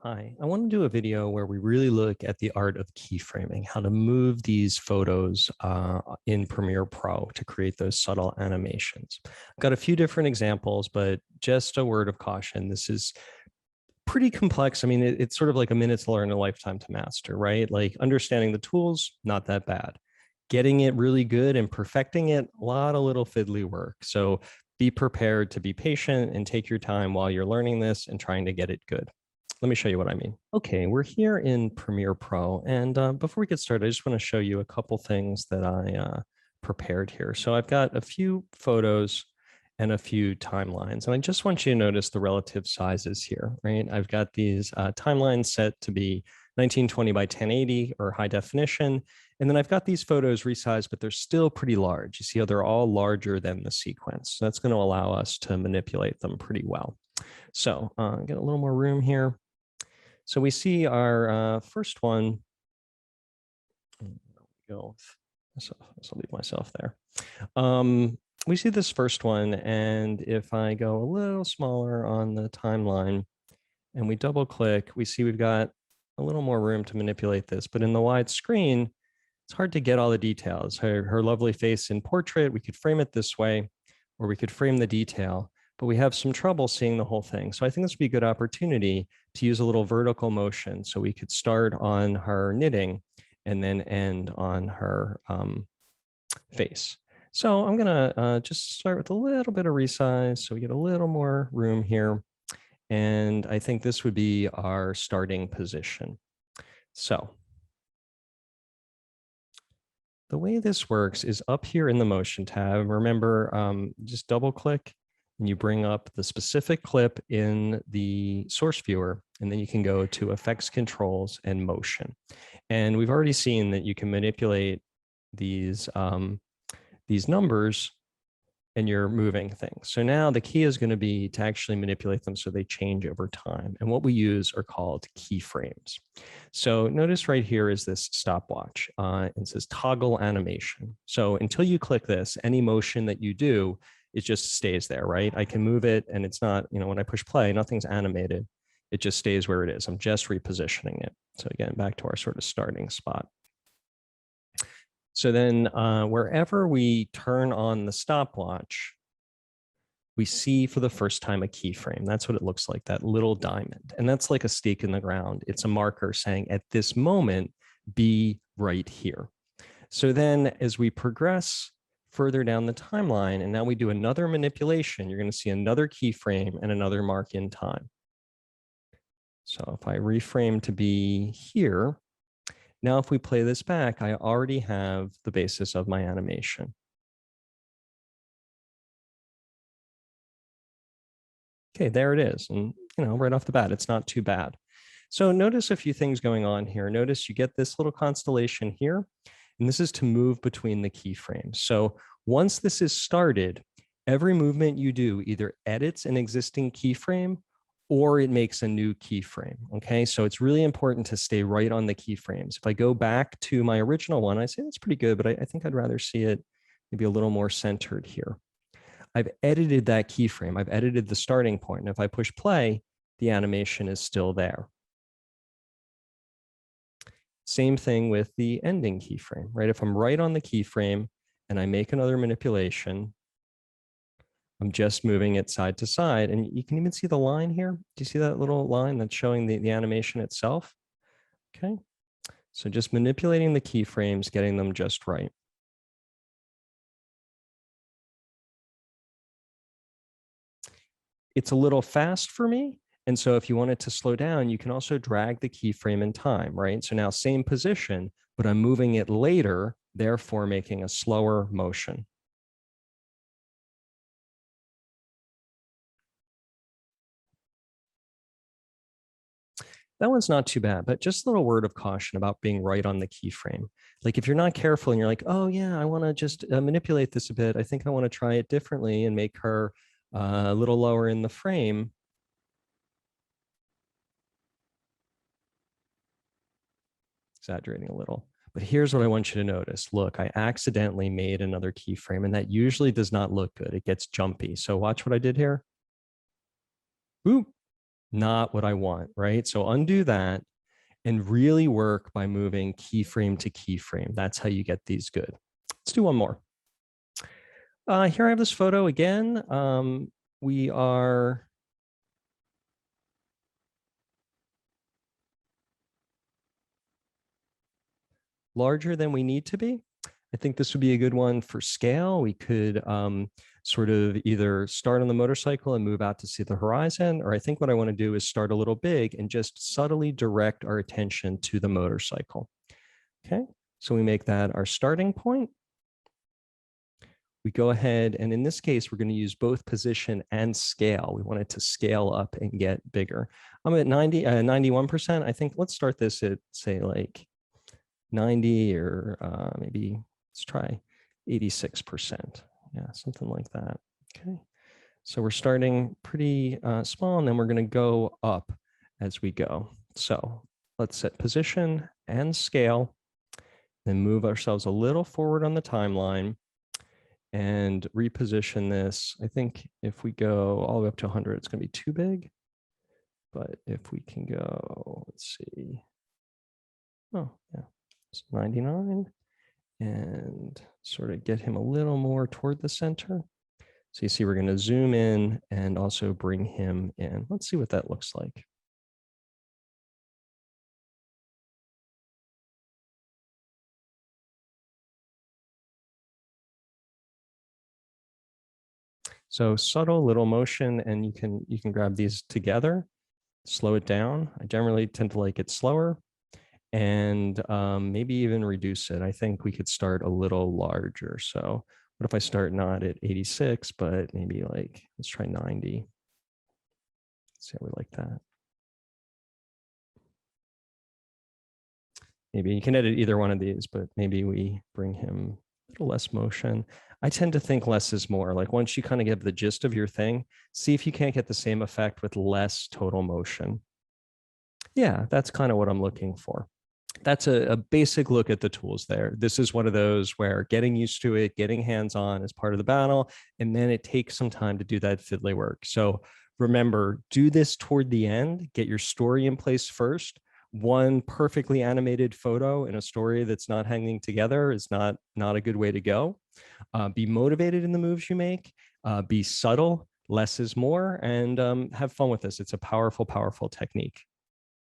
Hi, I want to do a video where we really look at the art of keyframing, how to move these photos in Premiere Pro to create those subtle animations. I've got a few different examples, but just a word of caution. This is pretty complex. I mean, it's sort of like a minute to learn, a lifetime to master, right? Like understanding the tools, not that bad. Getting it really good and perfecting it, a lot of little fiddly work. So be prepared to be patient and take your time while you're learning this and trying to get it good. Let me show you what I mean. Okay, we're here in Premiere Pro. And before we get started, I just want to show you a couple things that I prepared here. So I've got a few photos and a few timelines. And I just want you to notice the relative sizes here, right? I've got these timelines set to be 1920 by 1080 or high definition. And then I've got these photos resized, but they're still pretty large. You see how they're all larger than the sequence. So that's going to allow us to manipulate them pretty well. So get a little more room here. So we see our first one. Go. So I'll leave myself there. We see this first one, and if I go a little smaller on the timeline and we double click, we see we've got a little more room to manipulate this. But in the wide screen, it's hard to get all the details. Her lovely face in portrait, we could frame it this way, or we could frame the detail, but we have some trouble seeing the whole thing. So I think this would be a good opportunity to use a little vertical motion. So we could start on her knitting and then end on her face. So I'm gonna just start with a little bit of resize so we get a little more room here. And I think this would be our starting position. So the way this works is up here in the motion tab. Remember, just double click and you bring up the specific clip in the source viewer, and then you can go to effects, controls, and motion. And we've already seen that you can manipulate these numbers and you're moving things. So now the key is going to be to actually manipulate them so they change over time. And what we use are called keyframes. So notice right here is this stopwatch. It says toggle animation. So until you click this, any motion that you do, it just stays there, right? I can move it and it's not, when I push play, nothing's animated. It just stays where it is. I'm just repositioning it. So again, back to our sort of starting spot. So then wherever we turn on the stopwatch, we see for the first time a keyframe. That's what it looks like, that little diamond. And that's like a stake in the ground. It's a marker saying at this moment, be right here. So then as we progress further down the timeline, and now we do another manipulation, you're going to see another keyframe and another mark in time. So if I reframe to be here, now, if we play this back, I already have the basis of my animation. Okay, there it is. And, right off the bat, it's not too bad. So notice a few things going on here. Notice you get this little constellation here, and this is to move between the keyframes. So once this is started, every movement you do either edits an existing keyframe or it makes a new keyframe, okay? So it's really important to stay right on the keyframes. If I go back to my original one, I say that's pretty good, but I think I'd rather see it maybe a little more centered here. I've edited that keyframe. I've edited the starting point. And if I push play, the animation is still there. Same thing with the ending keyframe, right? If I'm right on the keyframe and I make another manipulation, I'm just moving it side to side. And you can even see the line here. Do you see that little line that's showing the animation itself? Okay. So just manipulating the keyframes, getting them just right. It's a little fast for me. And so if you want it to slow down, you can also drag the keyframe in time, right? So now same position, but I'm moving it later, therefore making a slower motion. That one's not too bad, but just a little word of caution about being right on the keyframe. Like if you're not careful and you're like, oh yeah, I want to just manipulate this a bit. I think I want to try it differently and make her a little lower in the frame. Exaggerating a little. But here's what I want you to notice. Look, I accidentally made another keyframe, and that usually does not look good. It gets jumpy. So watch what I did here. Boop. not what I want, right? So undo that and really work by moving keyframe to keyframe. That's how you get these good. Let's do one more. Here I have this photo again. We are larger than we need to be. I think this would be a good one for scale. We could sort of either start on the motorcycle and move out to see the horizon, or I think what I want to do is start a little big and just subtly direct our attention to the motorcycle. Okay, so we make that our starting point. We go ahead, and in this case, we're going to use both position and scale. We want it to scale up and get bigger. I'm at 91%. I think let's start this at, say, like 90, or maybe let's try 86%. Yeah, something like that. Okay. So we're starting pretty small, and then we're going to go up as we go. So let's set position and scale, then move ourselves a little forward on the timeline and reposition this. I think if we go all the way up to 100, it's going to be too big. But if we can go, let's see. Oh, yeah, it's 99. And sort of get him a little more toward the center. So you see, we're going to zoom in and also bring him in. Let's see what that looks like. So subtle little motion, and you can grab these together, slow it down. I generally tend to like it slower, and maybe even reduce it. I think we could start a little larger. So what if I start not at 86, but maybe like, let's try 90. Let's see how we like that. Maybe you can edit either one of these, but maybe we bring him a little less motion. I tend to think less is more. Like once you kind of get the gist of your thing, see if you can't get the same effect with less total motion. Yeah, that's kind of what I'm looking for. That's a basic look at the tools there. This is one of those where getting used to it, getting hands-on is part of the battle, and then it takes some time to do that fiddly work. So remember, do this toward the end, get your story in place first. One perfectly animated photo in a story that's not hanging together is not a good way to go. Be motivated in the moves you make, be subtle, less is more, and have fun with this. It's a powerful, powerful technique.